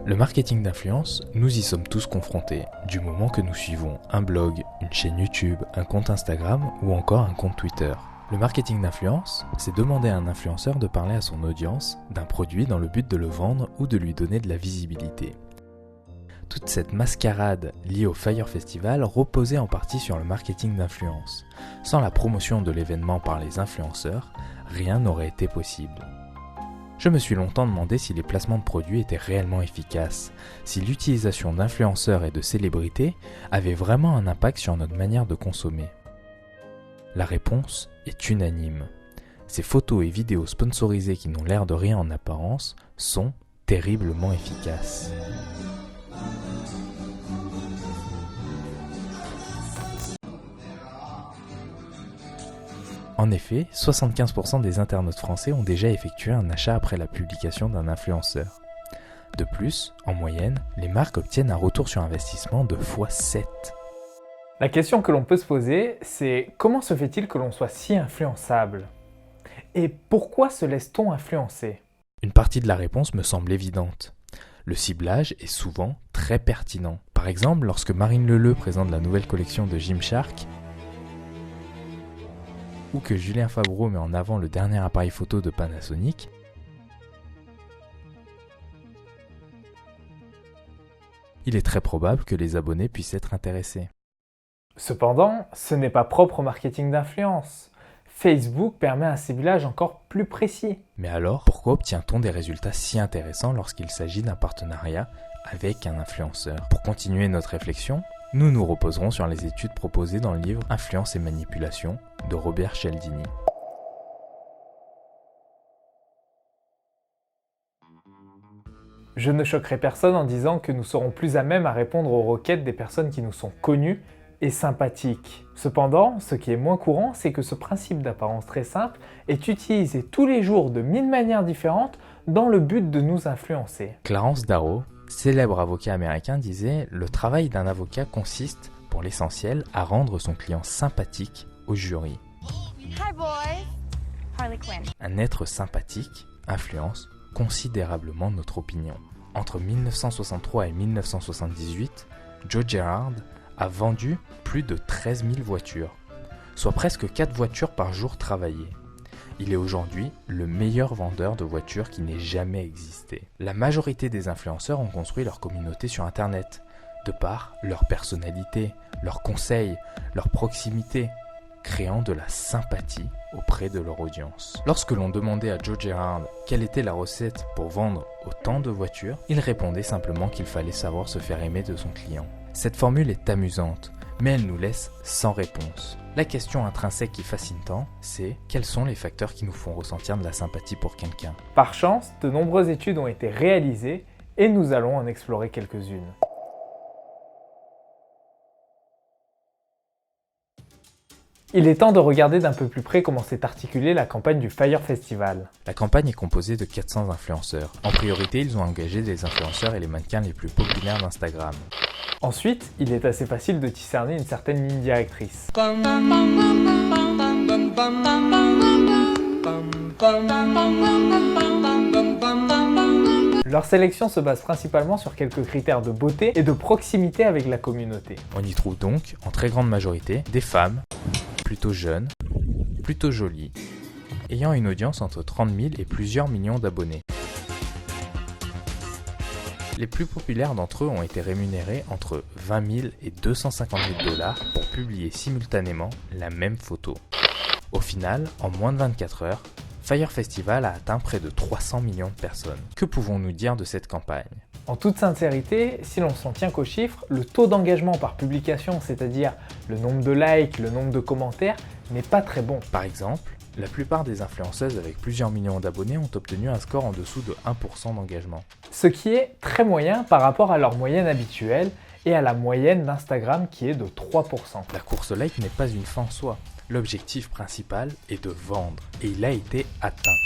Le marketing d'influence, nous y sommes tous confrontés, du moment que nous suivons un blog, une chaîne YouTube, un compte Instagram ou encore un compte Twitter. Le marketing d'influence, c'est demander à un influenceur de parler à son audience d'un produit dans le but de le vendre ou de lui donner de la visibilité. Toute cette mascarade liée au Fyre Festival reposait en partie sur le marketing d'influence. Sans la promotion de l'événement par les influenceurs, rien n'aurait été possible. Je me suis longtemps demandé si les placements de produits étaient réellement efficaces, si l'utilisation d'influenceurs et de célébrités avait vraiment un impact sur notre manière de consommer. La réponse est unanime. Ces photos et vidéos sponsorisées qui n'ont l'air de rien en apparence sont terriblement efficaces. En effet, 75% des internautes français ont déjà effectué un achat après la publication d'un influenceur. De plus, en moyenne, les marques obtiennent un retour sur investissement de x7. La question que l'on peut se poser, c'est comment se fait-il que l'on soit si influençable ? Et pourquoi se laisse-t-on influencer ? Une partie de la réponse me semble évidente. Le ciblage est souvent très pertinent. Par exemple, lorsque Marine Leleu présente la nouvelle collection de Gymshark, ou que Julien Fabreau met en avant le dernier appareil photo de Panasonic, il est très probable que les abonnés puissent être intéressés. Cependant, ce n'est pas propre au marketing d'influence. Facebook permet un ciblage encore plus précis. Mais alors, pourquoi obtient-on des résultats si intéressants lorsqu'il s'agit d'un partenariat avec un influenceur ? Pour continuer notre réflexion, nous nous reposerons sur les études proposées dans le livre « Influence et manipulation » de Robert Cialdini. Je ne choquerai personne en disant que nous serons plus à même à répondre aux requêtes des personnes qui nous sont connues et sympathiques. Cependant, ce qui est moins courant, c'est que ce principe d'apparence très simple est utilisé tous les jours de 1000 manières différentes dans le but de nous influencer. Clarence Darrow, célèbre avocat américain, disait « Le travail d'un avocat consiste, pour l'essentiel, à rendre son client sympathique au jury. » Hi boys, Harley Quinn. Un être sympathique influence considérablement notre opinion. Entre 1963 et 1978, Joe Girard a vendu plus de 13 000 voitures, soit presque 4 voitures par jour travaillées. Il est aujourd'hui le meilleur vendeur de voitures qui n'ait jamais existé. La majorité des influenceurs ont construit leur communauté sur Internet, de par leur personnalité, leurs conseils, leur proximité, créant de la sympathie auprès de leur audience. Lorsque l'on demandait à Joe Girard quelle était la recette pour vendre autant de voitures, il répondait simplement qu'il fallait savoir se faire aimer de son client. Cette formule est amusante, mais elle nous laisse sans réponse. La question intrinsèque qui fascine tant, c'est quels sont les facteurs qui nous font ressentir de la sympathie pour quelqu'un ? Par chance, de nombreuses études ont été réalisées et nous allons en explorer quelques-unes. Il est temps de regarder d'un peu plus près comment s'est articulée la campagne du Fyre Festival. La campagne est composée de 400 influenceurs. En priorité, ils ont engagé les influenceurs et les mannequins les plus populaires d'Instagram. Ensuite, il est assez facile de discerner une certaine ligne directrice. Leur sélection se base principalement sur quelques critères de beauté et de proximité avec la communauté. On y trouve donc, en très grande majorité, des femmes, plutôt jeunes, plutôt jolies, ayant une audience entre 30 000 et plusieurs millions d'abonnés. Les plus populaires d'entre eux ont été rémunérés entre 20 000 et 250 000 $ pour publier simultanément la même photo. Au final, en moins de 24 heures, Fyre Festival a atteint près de 300 millions de personnes. Que pouvons-nous dire de cette campagne ? En toute sincérité, si l'on s'en tient qu'aux chiffres, le taux d'engagement par publication, c'est-à-dire le nombre de likes, le nombre de commentaires, n'est pas très bon. Par exemple, la plupart des influenceuses avec plusieurs millions d'abonnés ont obtenu un score en dessous de 1% d'engagement. Ce qui est très moyen par rapport à leur moyenne habituelle et à la moyenne d'Instagram qui est de 3%. La course au like n'est pas une fin en soi. L'objectif principal est de vendre et il a été atteint.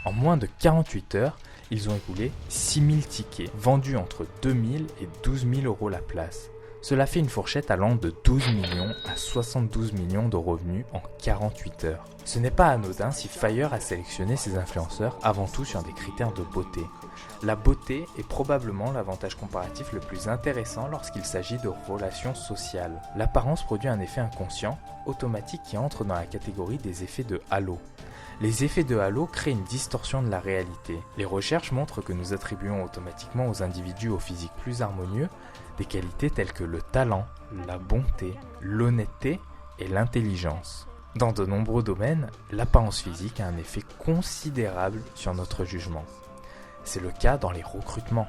En moins de 48 heures, ils ont écoulé 6000 tickets, vendus entre 2000 et 12 000 € la place. Cela fait une fourchette allant de 12 millions à 72 millions de revenus en 48 heures. Ce n'est pas anodin si Fyre a sélectionné ses influenceurs avant tout sur des critères de beauté. La beauté est probablement l'avantage comparatif le plus intéressant lorsqu'il s'agit de relations sociales. L'apparence produit un effet inconscient, automatique qui entre dans la catégorie des effets de halo. Les effets de halo créent une distorsion de la réalité. Les recherches montrent que nous attribuons automatiquement aux individus au physique plus harmonieux des qualités telles que le talent, la bonté, l'honnêteté et l'intelligence. Dans de nombreux domaines, l'apparence physique a un effet considérable sur notre jugement. C'est le cas dans les recrutements,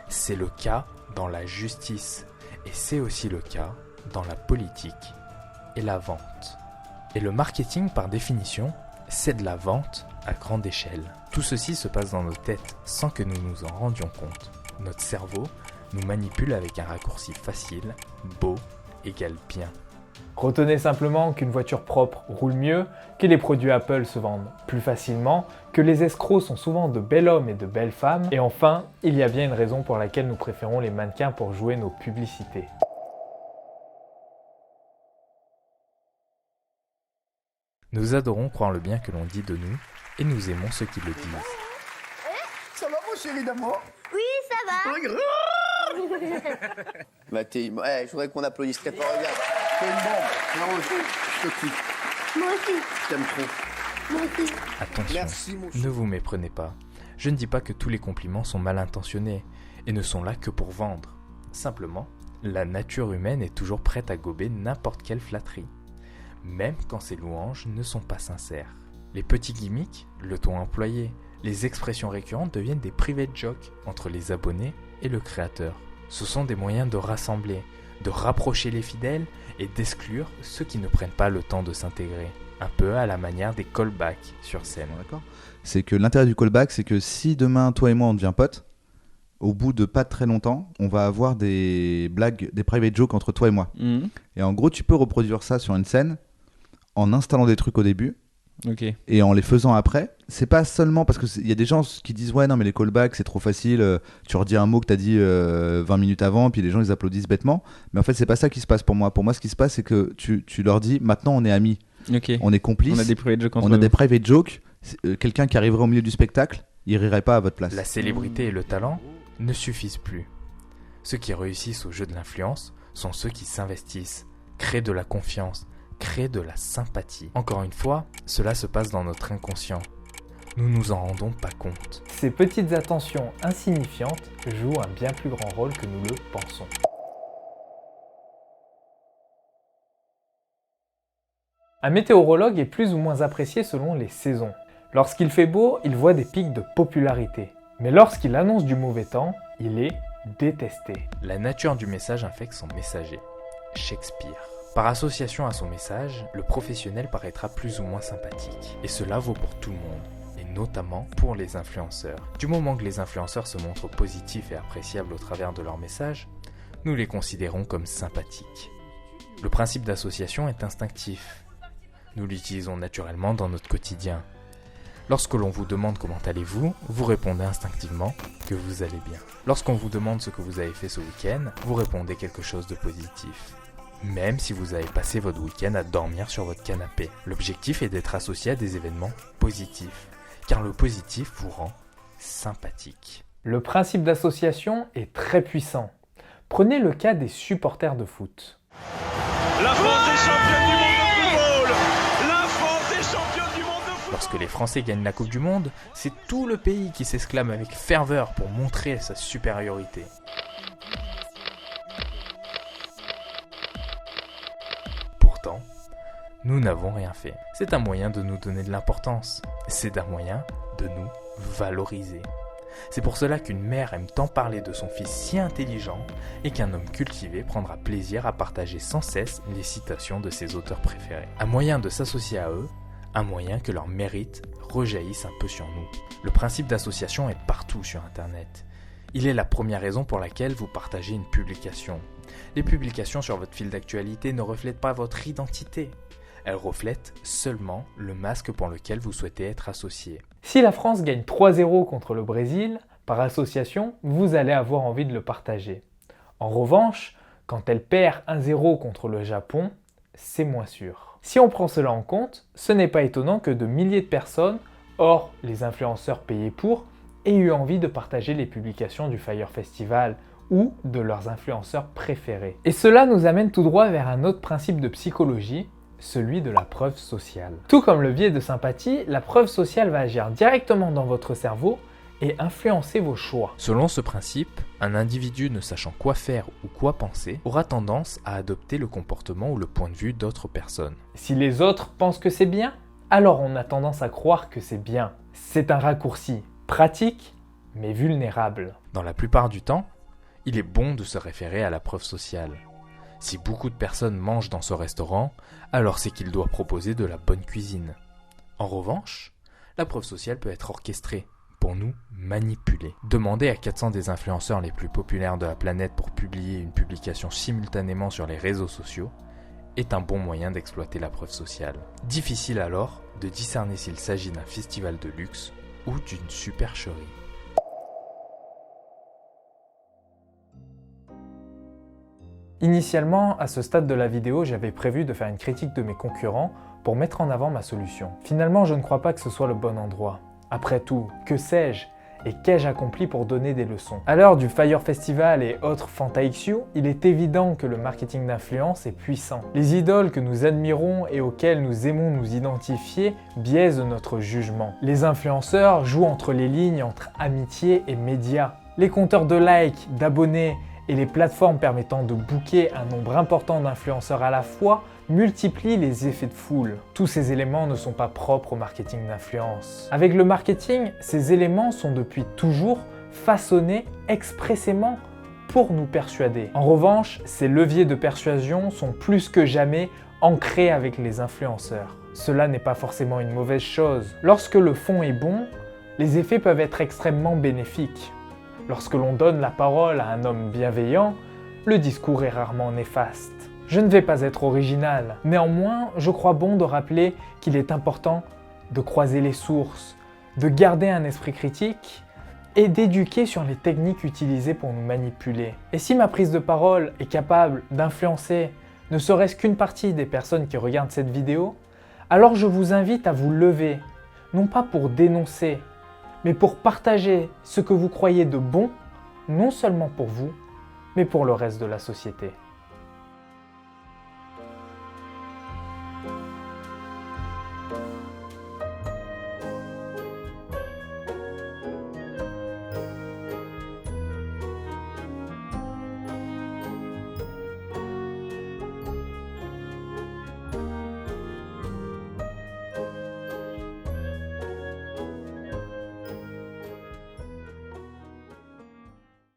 c'est le cas dans la justice, et c'est aussi le cas dans la politique et la vente. Et le marketing, par définition, c'est de la vente à grande échelle. Tout ceci se passe dans nos têtes sans que nous nous en rendions compte. Notre cerveau nous manipule avec un raccourci facile, beau égale bien. Retenez simplement qu'une voiture propre roule mieux, que les produits Apple se vendent plus facilement, que les escrocs sont souvent de bels hommes et de belles femmes, et enfin, il y a bien une raison pour laquelle nous préférons les mannequins pour jouer nos publicités. Nous adorons croire le bien que l'on dit de nous, et nous aimons ceux qui le disent. Ça va mon chéri d'amour? Oui, ça va. Bah je voudrais qu'on applaudisse très fort, regarde. T'es une bombe. Moi aussi, je te kiffe. Moi aussi. Je t'aime trop. Moi aussi. Attention, Merci mon chéri. ne vous méprenez pas. Je ne dis pas que tous les compliments sont mal intentionnés, et ne sont là que pour vendre. Simplement, la nature humaine est toujours prête à gober n'importe quelle flatterie, même quand ces louanges ne sont pas sincères. Les petits gimmicks, le ton employé, les expressions récurrentes deviennent des private jokes entre les abonnés et le créateur. Ce sont des moyens de rassembler, de rapprocher les fidèles et d'exclure ceux qui ne prennent pas le temps de s'intégrer. Un peu à la manière des callbacks sur scène. D'accord. C'est que l'intérêt du callback, c'est que si demain, toi et moi, on devient potes, au bout de pas très longtemps, on va avoir des blagues, des private jokes entre toi et moi. Et en gros, tu peux reproduire ça sur une scène en installant des trucs au début. Ok. Et en les faisant après. C'est pas seulement parce qu'il y a des gens qui disent ouais non mais les callbacks c'est trop facile, tu redis un mot que t'as dit 20 minutes avant puis les gens ils applaudissent bêtement, mais en fait c'est pas ça qui se passe pour moi. Pour moi ce qui se passe c'est que tu leur dis maintenant on est amis, Ok. on est complices, On a des private jokes entre on a nous. des private jokes. Quelqu'un qui arriverait au milieu du spectacle il rirait pas à votre place. La célébrité et le talent ne suffisent plus. Ceux qui réussissent au jeu de l'influence sont ceux qui s'investissent, créent de la confiance, créent de la sympathie. Encore une fois, cela se passe dans notre inconscient. Nous nous en rendons pas compte. Ces petites attentions insignifiantes jouent un bien plus grand rôle que nous le pensons. Un météorologue est plus ou moins apprécié selon les saisons. Lorsqu'il fait beau, il voit des pics de popularité. Mais lorsqu'il annonce du mauvais temps, il est détesté. La nature du message infecte son messager. Shakespeare. Par association à son message, le professionnel paraîtra plus ou moins sympathique. Et cela vaut pour tout le monde, et notamment pour les influenceurs. Du moment que les influenceurs se montrent positifs et appréciables au travers de leur message, nous les considérons comme sympathiques. Le principe d'association est instinctif. Nous l'utilisons naturellement dans notre quotidien. Lorsque l'on vous demande comment allez-vous, vous répondez instinctivement que vous allez bien. Lorsqu'on vous demande ce que vous avez fait ce week-end, vous répondez quelque chose de positif. Même si vous avez passé votre week-end à dormir sur votre canapé. L'objectif est d'être associé à des événements positifs, car le positif vous rend sympathique. Le principe d'association est très puissant. Prenez le cas des supporters de foot. La France est championne du monde de football. La France est championne du monde de football. Lorsque les Français gagnent la Coupe du Monde, c'est tout le pays qui s'exclame avec ferveur pour montrer sa supériorité. Pourtant, nous n'avons rien fait. C'est un moyen de nous donner de l'importance. C'est un moyen de nous valoriser. C'est pour cela qu'une mère aime tant parler de son fils si intelligent et qu'un homme cultivé prendra plaisir à partager sans cesse les citations de ses auteurs préférés. Un moyen de s'associer à eux, un moyen que leur mérite rejaillisse un peu sur nous. Le principe d'association est partout sur Internet. Il est la première raison pour laquelle vous partagez une publication. Les publications sur votre fil d'actualité ne reflètent pas votre identité. Elles reflètent seulement le masque pour lequel vous souhaitez être associé. Si la France gagne 3-0 contre le Brésil, par association, vous allez avoir envie de le partager. En revanche, quand elle perd 1-0 contre le Japon, c'est moins sûr. Si on prend cela en compte, ce n'est pas étonnant que de milliers de personnes, hors les influenceurs payés pour, aient eu envie de partager les publications du Fyre Festival ou de leurs influenceurs préférés. Et cela nous amène tout droit vers un autre principe de psychologie, celui de la preuve sociale. Tout comme le biais de sympathie, la preuve sociale va agir directement dans votre cerveau et influencer vos choix. Selon ce principe, un individu ne sachant quoi faire ou quoi penser aura tendance à adopter le comportement ou le point de vue d'autres personnes. Si les autres pensent que c'est bien, alors on a tendance à croire que c'est bien. C'est un raccourci pratique, mais vulnérable. Dans la plupart du temps, il est bon de se référer à la preuve sociale. Si beaucoup de personnes mangent dans ce restaurant, alors c'est qu'il doit proposer de la bonne cuisine. En revanche, la preuve sociale peut être orchestrée pour nous manipuler. Demander à 400 des influenceurs les plus populaires de la planète pour publier une publication simultanément sur les réseaux sociaux est un bon moyen d'exploiter la preuve sociale. Difficile alors de discerner s'il s'agit d'un festival de luxe ou d'une supercherie. Initialement, à ce stade de la vidéo, j'avais prévu de faire une critique de mes concurrents pour mettre en avant ma solution. Finalement, je ne crois pas que ce soit le bon endroit. Après tout, que sais-je et qu'ai-je accompli pour donner des leçons? À l'heure du Fyre Festival et autres FantaXU, il est évident que le marketing d'influence est puissant. Les idoles que nous admirons et auxquelles nous aimons nous identifier biaisent notre jugement. Les influenceurs jouent entre les lignes entre amitié et médias. Les compteurs de likes, d'abonnés et les plateformes permettant de booker un nombre important d'influenceurs à la fois multiplient les effets de foule. Tous ces éléments ne sont pas propres au marketing d'influence. Avec le marketing, ces éléments sont depuis toujours façonnés expressément pour nous persuader. En revanche, ces leviers de persuasion sont plus que jamais ancrés avec les influenceurs. Cela n'est pas forcément une mauvaise chose. Lorsque le fond est bon, les effets peuvent être extrêmement bénéfiques. Lorsque l'on donne la parole à un homme bienveillant, le discours est rarement néfaste. Je ne vais pas être original, néanmoins, je crois bon de rappeler qu'il est important de croiser les sources, de garder un esprit critique et d'éduquer sur les techniques utilisées pour nous manipuler. Et si ma prise de parole est capable d'influencer ne serait-ce qu'une partie des personnes qui regardent cette vidéo, alors je vous invite à vous lever, non pas pour dénoncer, mais pour partager ce que vous croyez de bon, non seulement pour vous, mais pour le reste de la société.